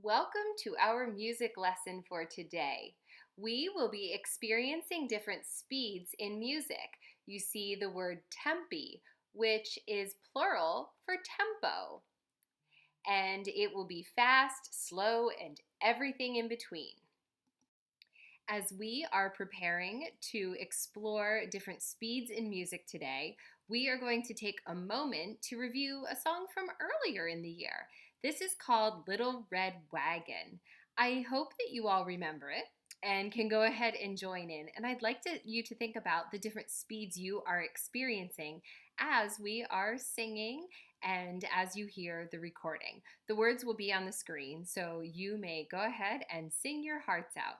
Welcome to our music lesson for today. We will be experiencing different speeds in music. You see the word tempi, which is plural for tempo, and it will be fast, slow, and everything in between. As we are preparing to explore different speeds in music today, we are going to take a moment to review a song from earlier in the year. This is called Little Red Wagon. I hope that you all remember it and can go ahead and join in. And I'd like you to think about the different speeds you are experiencing as we are singing and as you hear the recording. The words will be on the screen, so you may go ahead and sing your hearts out.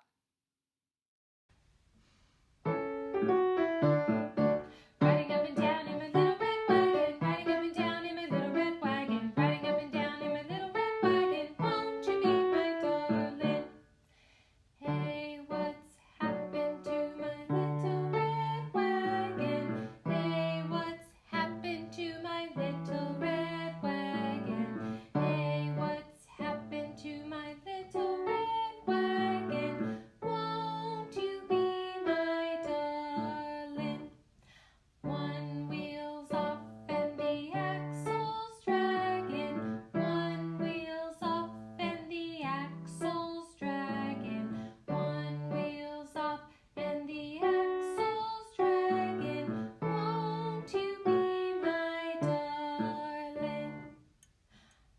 Riding up and down in my little red wagon, riding up and down in my little red wagon, riding up and down in my little red wagon, won't you be my darling? Hey, what's happened to my little red wagon? Hey, what's happened to my little red wagon? Hey, what's happened to my little red wagon? Won't you be my darling? One wheel's off and the axle's dragging. One wheel's off and the axle's dragging. One wheel's off and the axle's dragging. Won't you be my darling?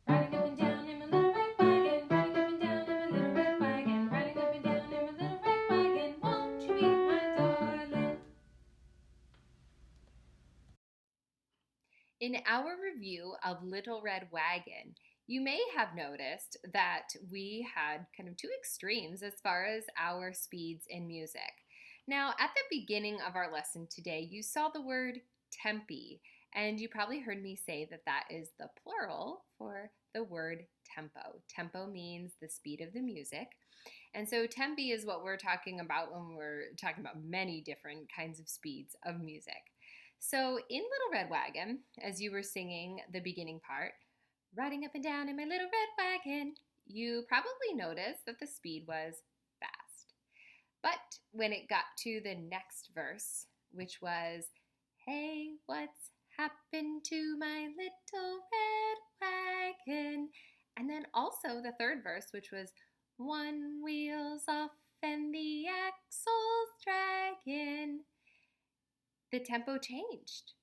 Riding up and down in my little red wagon, riding up and down in my little red wagon, riding up and down in my little red wagon. Won't you be my darling? In our review of Little Red Wagon, you may have noticed that we had kind of two extremes as far as our speeds in music. Now, at the beginning of our lesson today, you saw the word tempi, and you probably heard me say that that is the plural for the word tempo. Tempo means the speed of the music. And so tempi is what we're talking about when we're talking about many different kinds of speeds of music. So in Little Red Wagon, as you were singing the beginning part, riding up and down in my little red wagon, you probably noticed that the speed was fast. But when it got to the next verse, which was, hey, what's happened to my little red wagon? And then also the third verse, which was, one wheel's off and the axle's dragging, the tempo changed.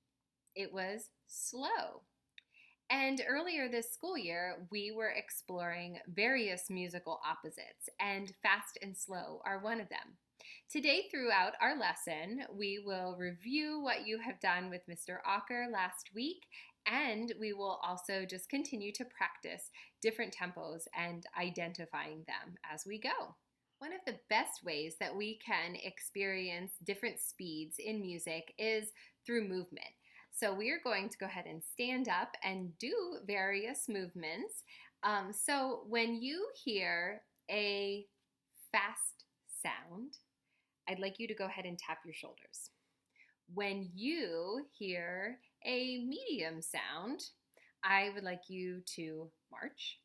It was slow. And earlier this school year, we were exploring various musical opposites, and fast and slow are one of them. Today, throughout our lesson, we will review what you have done with Mr. Ocker last week, and we will also just continue to practice different tempos and identifying them as we go. One of the best ways that we can experience different speeds in music is through movement. So we are going to go ahead and stand up and do various movements. So when you hear a fast sound, I'd like you to go ahead and tap your shoulders. When you hear a medium sound, I would like you to march.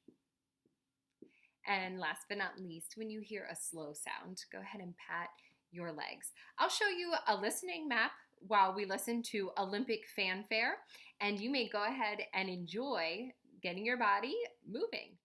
And last but not least, when you hear a slow sound, go ahead and pat your legs. I'll show you a listening map while we listen to Olympic fanfare, and you may go ahead and enjoy getting your body moving.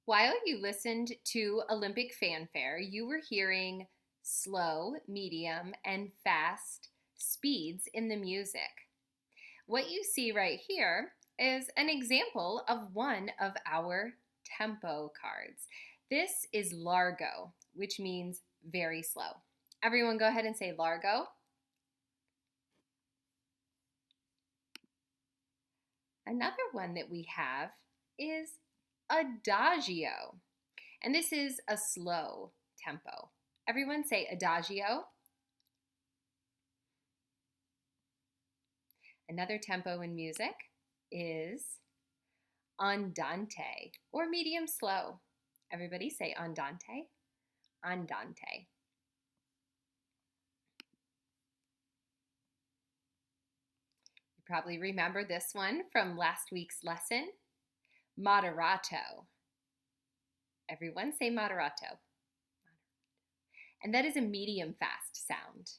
While you listened to Olympic fanfare, you were hearing slow, medium, and fast speeds in the music. What you see right here is an example of one of our tempo cards. This is largo, which means very slow. Everyone go ahead and say largo. Another one that we have is adagio, and this is a slow tempo. Everyone say adagio. Another tempo in music is andante, or medium slow. Everybody say andante, andante. You probably remember this one from last week's lesson, moderato. Everyone say moderato. And that is a medium fast sound.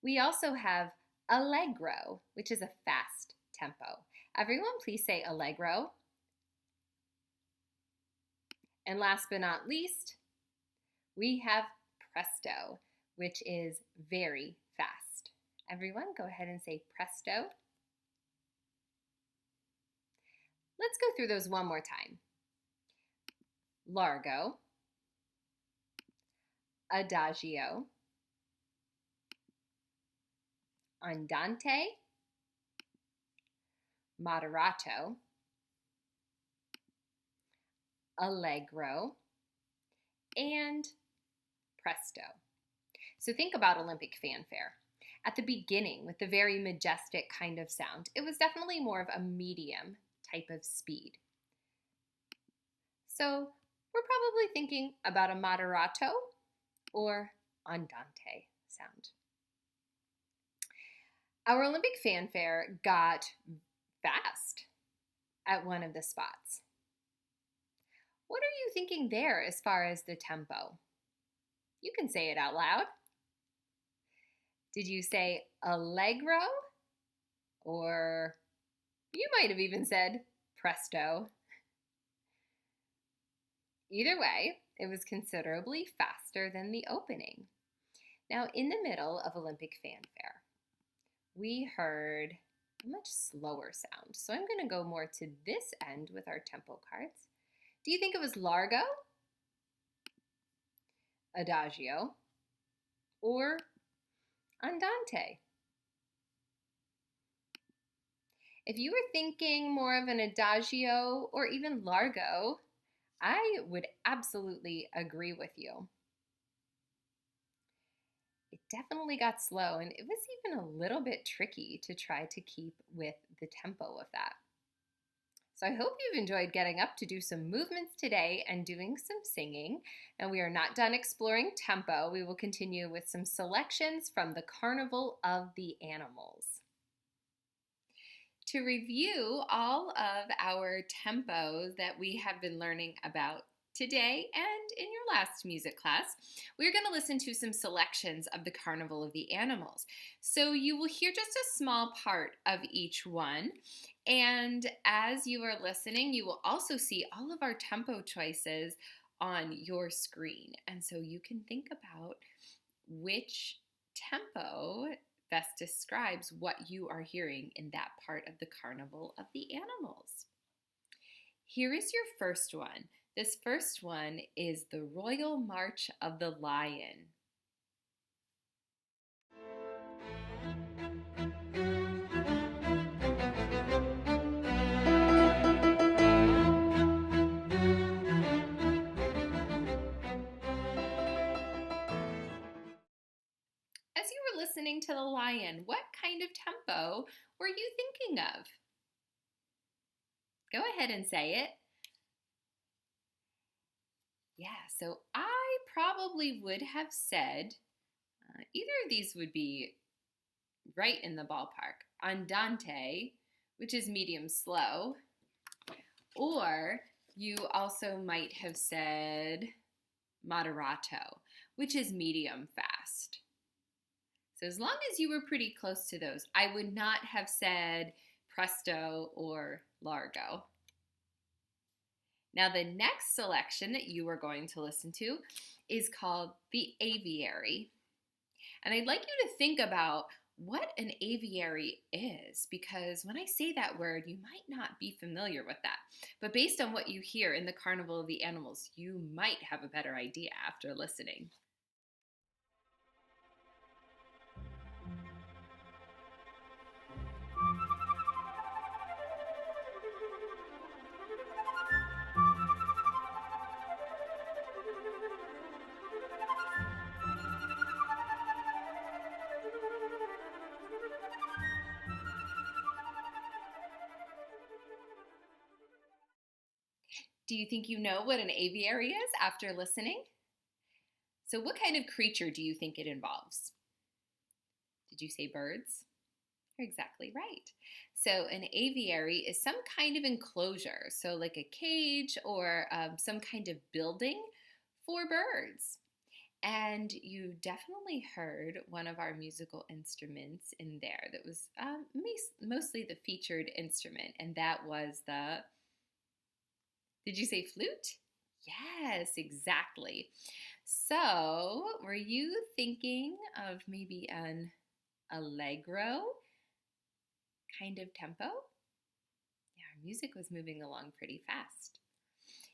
We also have allegro, which is a fast tempo. Everyone please say allegro. And last but not least, we have presto, which is very fast. Everyone go ahead and say presto. Let's go through those one more time. Largo, adagio, andante, moderato, allegro, and presto. So think about Olympic fanfare. At the beginning, with the very majestic kind of sound, it was definitely more of a medium type of speed. So we're probably thinking about a moderato or andante sound. Our Olympic fanfare got fast at one of the spots. What are you thinking there as far as the tempo? You can say it out loud. Did you say allegro? Or you might have even said presto. Either way, it was considerably faster than the opening. Now, in the middle of Olympic fanfare, we heard a much slower sound. So I'm going to go more to this end with our tempo cards. Do you think it was largo, adagio, or andante? If you were thinking more of an adagio or even largo, I would absolutely agree with you. It definitely got slow, and it was even a little bit tricky to try to keep with the tempo of that. So I hope you've enjoyed getting up to do some movements today and doing some singing. And we are not done exploring tempo. We will continue with some selections from the Carnival of the Animals. To review all of our tempos that we have been learning about today and in your last music class, we're going to listen to some selections of the Carnival of the Animals. So you will hear just a small part of each one. And as you are listening, you will also see all of our tempo choices on your screen. And so you can think about which tempo best describes what you are hearing in that part of the Carnival of the Animals. Here is your first one. This first one is the Royal March of the Lion. As you were listening to the lion, what kind of tempo were you thinking of? Go ahead and say it. Yeah, so I probably would have said either of these would be right in the ballpark. Andante, which is medium slow, or you also might have said moderato, which is medium fast. So as long as you were pretty close to those, I would not have said Presto, or Largo. Now, the next selection that you are going to listen to is called the aviary. And I'd like you to think about what an aviary is, because when I say that word, you might not be familiar with that. But based on what you hear in the Carnival of the Animals, you might have a better idea after listening. Do you think you know what an aviary is after listening? So, what kind of creature do you think it involves? Did you say birds? You're exactly right. So, an aviary is some kind of enclosure, so like a cage or some kind of building for birds. And you definitely heard one of our musical instruments in there that was mostly the featured instrument, and that was the, did you say flute? Yes, exactly. So, were you thinking of maybe an allegro kind of tempo? Yeah, our music was moving along pretty fast.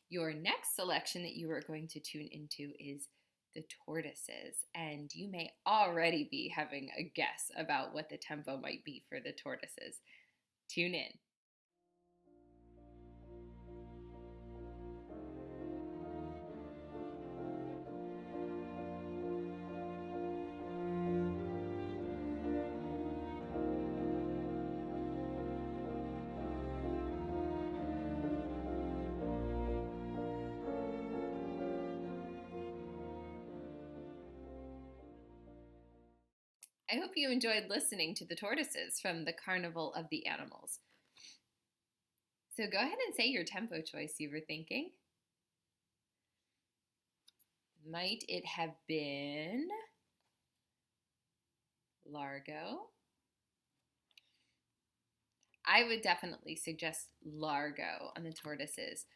Your next selection that you are going to tune into is the tortoises, and you may already be having a guess about what the tempo might be for the tortoises. Tune in. I hope you enjoyed listening to the tortoises from the Carnival of the Animals. So go ahead and say your tempo choice you were thinking. Might it have been Largo? I would definitely suggest Largo on the tortoises.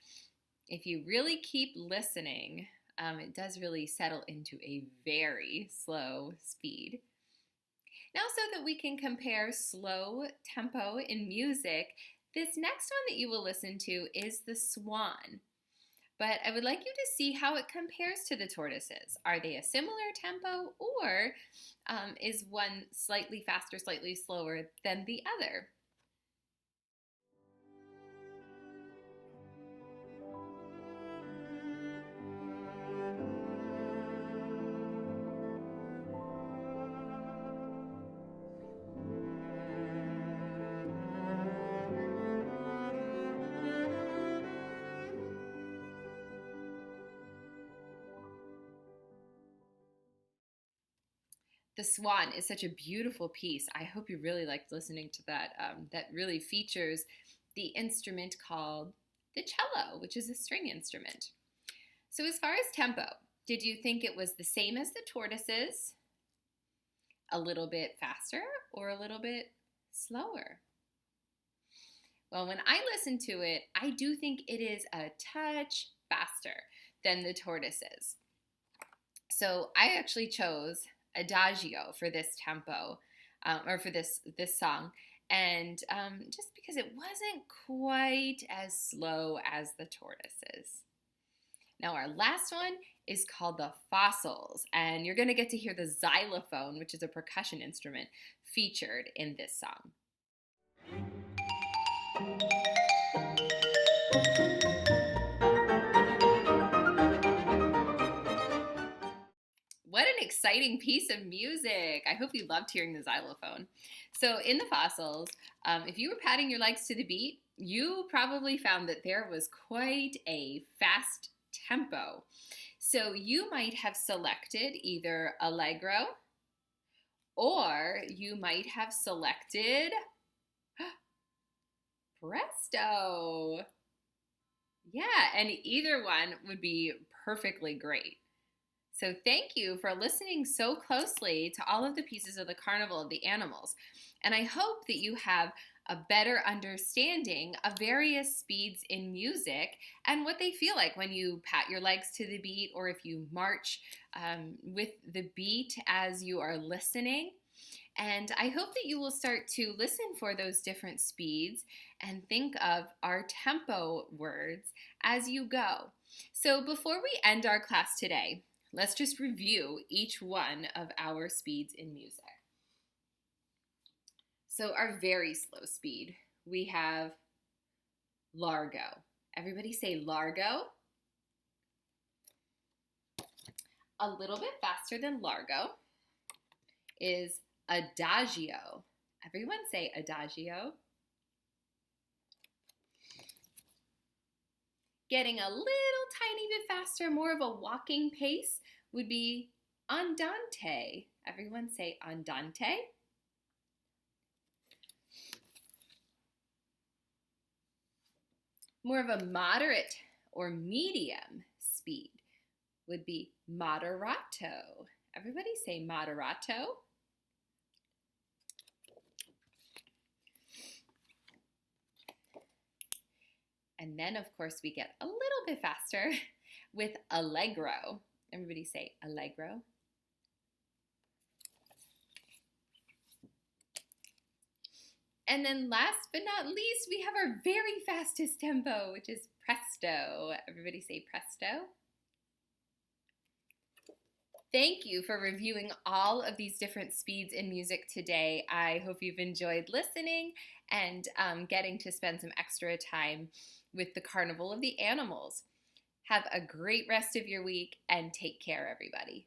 If you really keep listening, it does really settle into a very slow speed. Now, so that we can compare slow tempo in music, this next one that you will listen to is the swan. But I would like you to see how it compares to the tortoises. Are they a similar tempo, or is one slightly faster, slightly slower than the other? The Swan is such a beautiful piece. I hope you really liked listening to that. That really features the instrument called the cello, which is a string instrument. So, as far as tempo, did you think it was the same as the tortoises, a little bit faster, or a little bit slower? Well, when I listen to it, I do think it is a touch faster than the tortoises. So I actually chose Adagio for this tempo, or for this song, and just because it wasn't quite as slow as the tortoises. Now our last one is called the Fossils, and you're going to get to hear the xylophone, which is a percussion instrument, featured in this song. What an exciting piece of music. I hope you loved hearing the xylophone. So in the Fossils, if you were patting your legs to the beat, you probably found that there was quite a fast tempo. So you might have selected either Allegro, or you might have selected Presto. Yeah, and either one would be perfectly great. So thank you for listening so closely to all of the pieces of the Carnival of the Animals. And I hope that you have a better understanding of various speeds in music and what they feel like when you pat your legs to the beat or if you march with the beat as you are listening. And I hope that you will start to listen for those different speeds and think of our tempo words as you go. So before we end our class today, let's just review each one of our speeds in music. So our very slow speed, we have largo. Everybody say largo. A little bit faster than largo is adagio. Everyone say adagio. Getting a little tiny bit faster, more of a walking pace, would be andante. Everyone say andante. More of a moderate or medium speed would be moderato. Everybody say moderato. And then, of course, we get a little bit faster with allegro. Everybody say allegro. And then last but not least, we have our very fastest tempo, which is presto. Everybody say presto. Thank you for reviewing all of these different speeds in music today. I hope you've enjoyed listening and getting to spend some extra time with the Carnival of the Animals. Have a great rest of your week and take care, everybody.